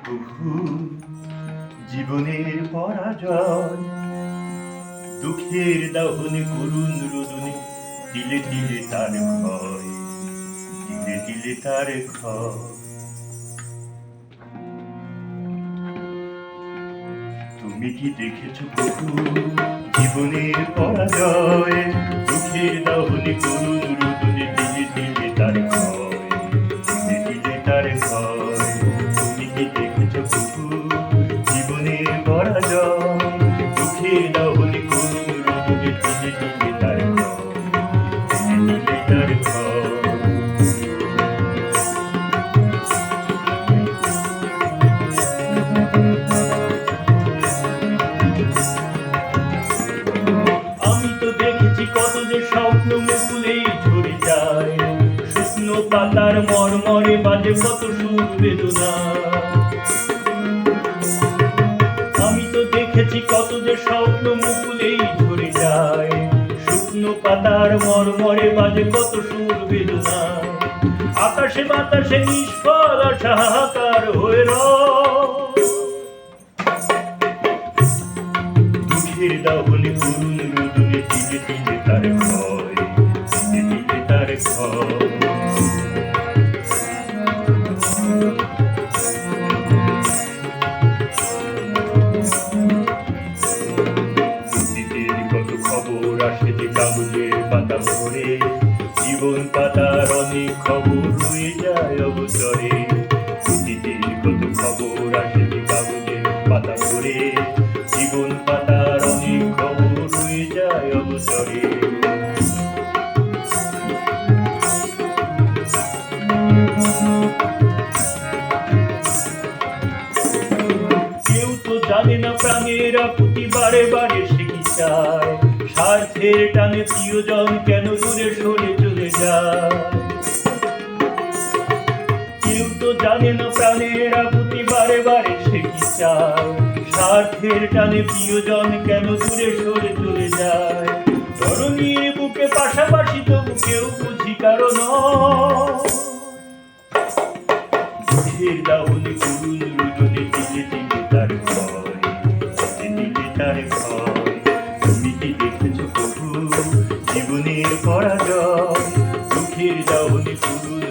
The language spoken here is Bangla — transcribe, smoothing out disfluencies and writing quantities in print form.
বহু জীবনের পরাজয়, দুঃখের দাহনে করুণ রোদনে দিলে দিলে তার ক্ষয়, দিলে দিলে তার ক্ষয়। তুমি কি দেখেছো বহু জীবনের পরাজয়, দুঃখের দাহনে করুণ রোদনে দিলে দিলে তার ক্ষয়, দিলে দিলে তার ক্ষয়। তুমি কি দেখেছো বহু জীবনের পরাজয়, দুঃখের দাহনে করুণ রোদনে দিলে দিলে তার ক্ষয়, দিলে দিলে তার ক্ষয়। কত যে স্বপ্ন মুকুলেই ঝরে যায়, শুকনো পাতার মরমরে বাজে কত সুর বেদনা। আমি তো দেখেছি কত যে স্বপ্ন মুকুলেই ঝরে যায়, শুকনো পাতার মরমরে বাজে কত সুর বেদনা। আকাশে বাতাসে নিষ্ফল আশাকার হয়ে দুঃখের দাহনে করুণ রোদনে দিলে দিলে তার ক্ষয়, দিলে দিলে তার ক্ষয়। অতীতের কত খবর আসে যে কাগজের পাতা ভরে, জীবন পাতার অনেক খবর রয়ে যায় অবসরে। অতীতের কত খবর আসে যে কাগজের পাতা ভরে, জীবন পাতার অনেক খবর রয়ে যায় অবসরে। কেউ তো জানে না প্রাণের আকুতি বারে বারে সে কি চায়, স্বার্থের টানে প্রিয়জন কেন দূরে সরে চলে যায়। কেউ তো জানে না প্রাণের আকুতি বারে বারে সে কি চায়, স্বার্থের টানে প্রিয়জন কেন দূরে সরে চলে যায়। ধরণীর বুকে পাশাপাশি তবু কেউ বুঝি কারণ, দুঃখের দাহনে করুণ রোদনে দিলে দিলে তার ক্ষয়, দিলে দিলে তার ক্ষয়। তুমি কি দেখেছো বহু জীবনের পরাজয়, দুঃখের দাহনে করুণ